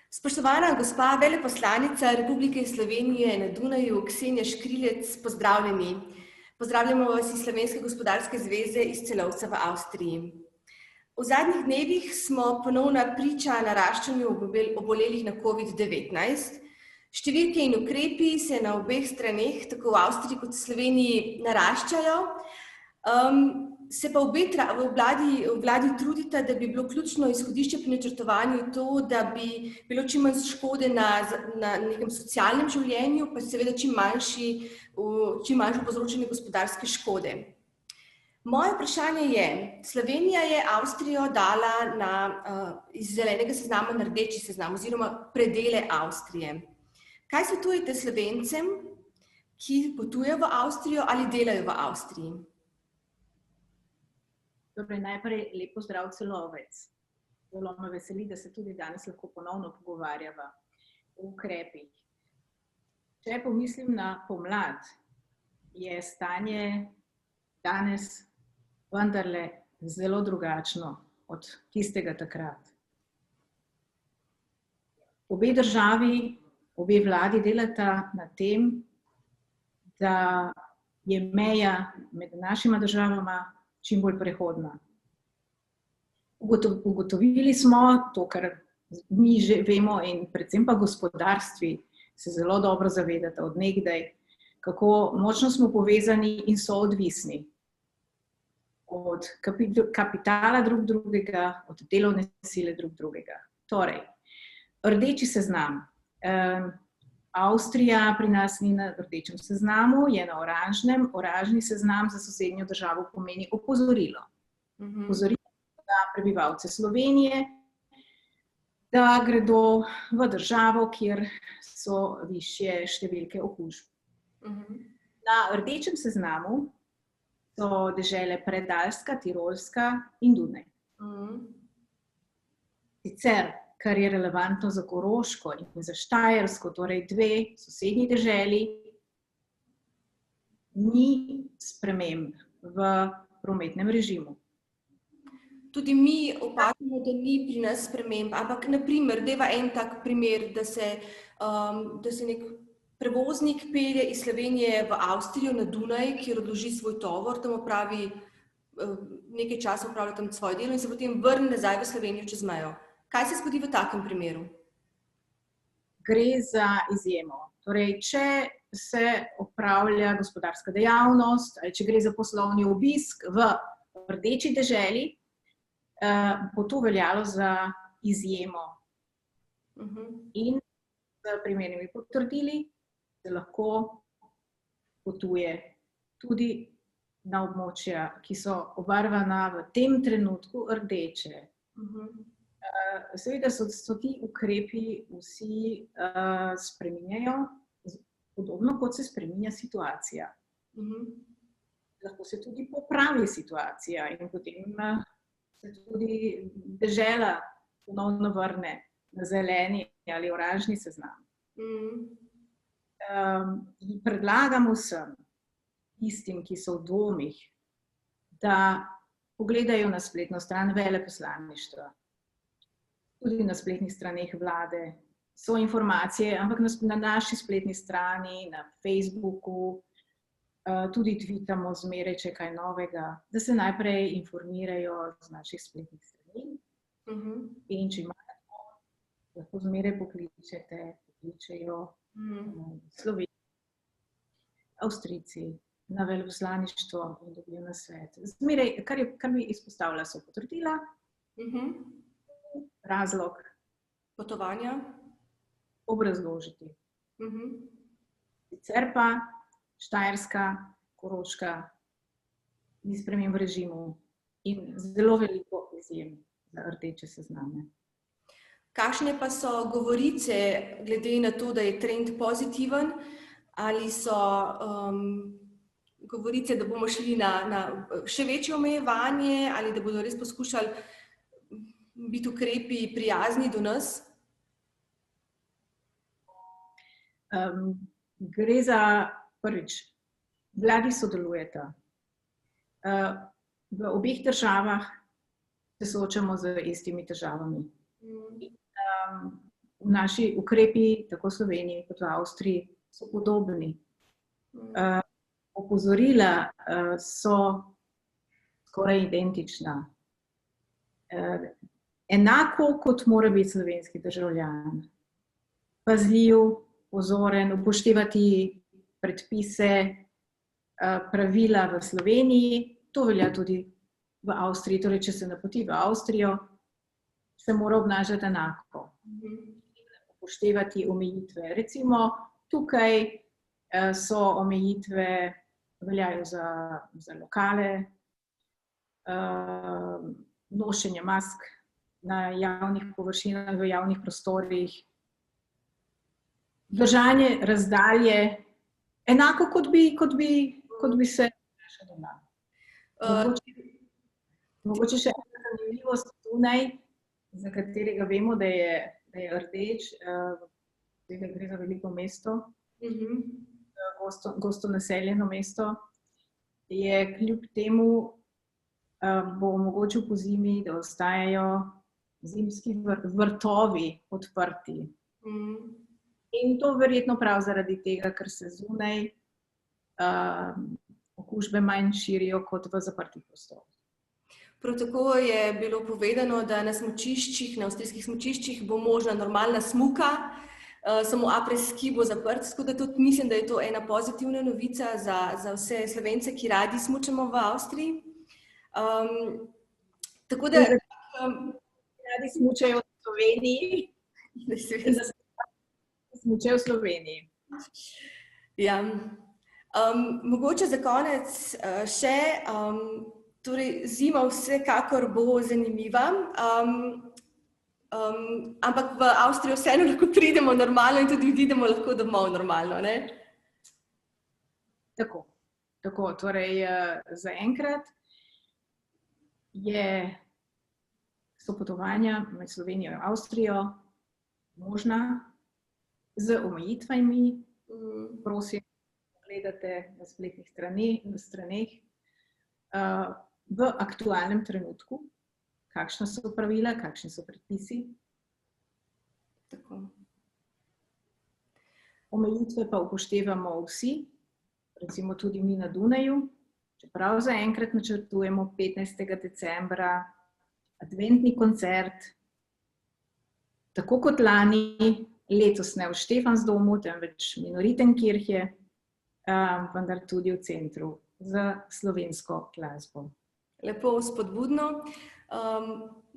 Spoštovana gospa veleposlanica Republike Slovenije na Dunaju, Ksenija Škrilec, pozdravljeni. Pozdravljamo vas iz Slovenske gospodarske zveze iz Celovca v Avstriji. V zadnjih dnevih smo ponovno priča naraščanju obolelih na COVID-19. Številke in ukrepi se na obeh straneh, tako v Avstriji kot v Sloveniji, naraščajo. Se pa v vladi trudite, da bi bilo ključno izhodišče pri načrtovanju to, da bi bilo čim manj škode na nekem socialnem življenju, pa seveda čim manjše povzročanje gospodarske škode. Moje vprašanje je, Slovenija je Avstrijo dala iz zelenega seznama na rdeči seznam oziroma predele Avstrije. Kaj svetujete Slovencem, ki potujejo v Avstrijo ali delajo v Avstriji? Torej, najprej lep pozdrav Celovec. Zelo me veseli, da se tudi danes lahko ponovno pogovarjava o ukrepih. Če pomislim na pomlad, je stanje danes vendarle zelo drugačno od tistega takrat. Obe državi, obe vladi delata na tem, da je meja med našima državama čim bolj prehodna. Ugotovili smo to, kar mi že vemo in predvsem pa gospodarstvi se zelo dobro zavedate od nekdaj, kako močno smo povezani in so odvisni od kapitala drug drugega, od delovne sile drug drugega. Torej, rdeči seznam. Avstrija pri nas ni na rdečem seznamu, je na oranžnem. Oranžni seznam za sosednjo državo pomeni opozorilo. Opozorilo za prebivalce Slovenije, da gredo v državo, kjer so višje številke okužb. Na rdečem seznamu so dežele Predaljska, Tirolska in Dunaj. Sicer, kar je relevantno za Koroško in za Štajersko, torej dve sosednji deželi, ni sprememb v prometnem režimu. Tudi mi opazimo, da ni pri nas sprememb, ampak naprimer, dajva en tak primer, da se nek prevoznik pelje iz Slovenije v Avstrijo na Dunaj, kjer odloži svoj tovor, tam opravi nekaj časa opravlja tam svoje delo in se potem vrne nazaj v Slovenijo čez mejo. Kaj se zgodi v takem primeru? Gre za izjemo. Torej, če se opravlja gospodarska dejavnost ali če gre za poslovni obisk v rdeči deželi, bo to veljalo za izjemo. In s primernimi potrdili se lahko potuje tudi na območja, ki so obarvana v tem trenutku rdeče. Seveda so ti ukrepi vsi spreminjajo, podobno kot se spreminja situacija. Lahko se tudi popravi situacija in potem se tudi dežela ponovno vrne na zeleni ali oranžni seznam. Predlagam vsem tistim, ki so v dvomih, da pogledajo na spletno stran veleposlaništva. Tudi na spletnih straneh vlade so informacije, ampak na naši spletni strani, na Facebooku, tudi tweetamo zmeraj, če kaj novega, da se najprej informirajo z naših spletnih strani. In če imajo, lahko zmeraj pokličejo Slovenci, Avstrijci na veleposlaništvo in dobijo nasvet. Zmeraj, kar mi izpostavlja, so potrdila. Razlog potovanja obrazložiti. Sicer pa Štajerska, Koroška ni sprememb v režimu in zelo veliko izjem za rdeče sezname. Kakšne pa so govorice glede na to, da je trend pozitiven, ali so govorice, da bomo šli na še večje omejevanje ali da bodo res poskušali biti ukrepi prijazni do nas? Gre za prvič, vladi sodelujeta. V obeh državah se soočamo z istimi težavami. naši ukrepi, tako v Sloveniji kot v Avstriji, so podobni. Opozorila so skoraj identična. Enako kot mora biti slovenski državljan. Pazljiv, pozoren, upoštevati predpise, pravila v Sloveniji, to velja tudi v Avstriji. Torej, če se napoti v Avstrijo, se mora obnašati enako. Upoštevati omejitve. Recimo, tukaj so omejitve, veljajo za lokale, nošenje mask na javnih površinah, v javnih prostorih, držanje razdalje, enako kot bi se obnašal doma. Mogoče še ena zanimivost Dunaj, za katerega vemo, da je rdeč, da gre za veliko mesto, gosto naseljeno mesto, je kljub temu bo omogočil pozimi, da ostajajo zimski vrtovi odprti. In to verjetno prav zaradi tega, ker se zunaj okužbe manj širijo kot v zaprtih prostorih. Prav tako je bilo povedano, da na smučiščih, na avstrijskih smučiščih bo možna normalna smuka, samo apres-ski bo zaprt, tako da tudi mislim, da je to ena pozitivna novica za vse Slovence, ki radi smučamo v Avstriji. Tako da radi smučajo v Sloveniji. Smučajo v Sloveniji. Ja. Mogoče za konec še, torej zima vsekakor bo zanimiva, ampak v Avstrijo vseeno lahko pridemo normalno in tudi odidemo lahko domov normalno, ne? Tako. Torej, zaenkrat so potovanja med Slovenijo in Avstrijo možna z omejitvami. Prosim, gledate na spletnih straneh v aktualnem trenutku, kakšna so pravila, kakšni so predpisi. Tako. Omejitve pa upoštevamo vsi, recimo tudi mi na Dunaju, čeprav zaenkrat načrtujemo 15. decembra adventni koncert, tako kot lani, letos ne v Štefansdomu, temveč Minoritenkirche, vendar tudi v centru za slovensko glasbo. Lepo, spodbudno.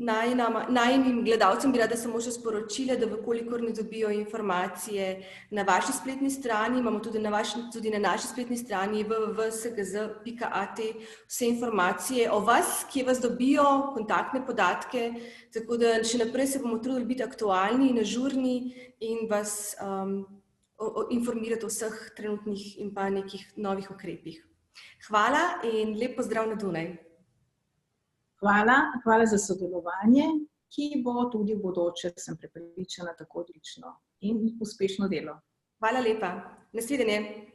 Najinim gledalcem bi rada samo še sporočila, da vkolikor ne dobijo informacije na vaši spletni strani, imamo tudi na naši spletni strani www.sgz.at vse informacije o vas, kje vas dobijo, kontaktne podatke, tako da še naprej se bomo trudili biti aktualni in ažurni in vas informirati o vseh trenutnih in pa nekih novih ukrepih. Hvala in lep pozdrav na Dunaj. Hvala za sodelovanje, ki bo tudi v bodoče, sem prepričana, tako odlično in uspešno delo. Hvala lepa. Nasvidenje.